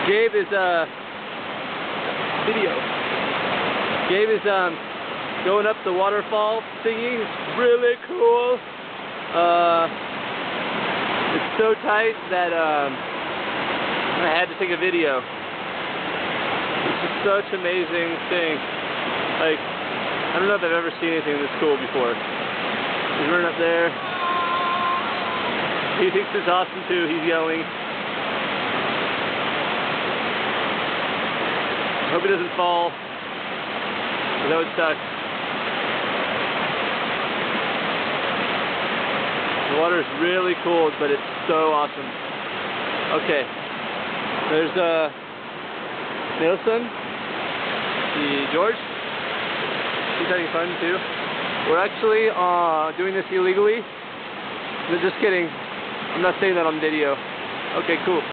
Gabe is going up the waterfall thingy. It's really cool. It's so tight that I had to take a video. It's just such an amazing thing. Like, I don't know if I've ever seen anything this cool before. He's running up there. He thinks it's awesome too. He's yelling. I hope he doesn't fall. That would suck. The water is really cold, but it's so awesome. Okay. There's Nelson. George. He's having fun too. We're actually doing this illegally. No, just kidding. I'm not saying that on video. Okay, cool.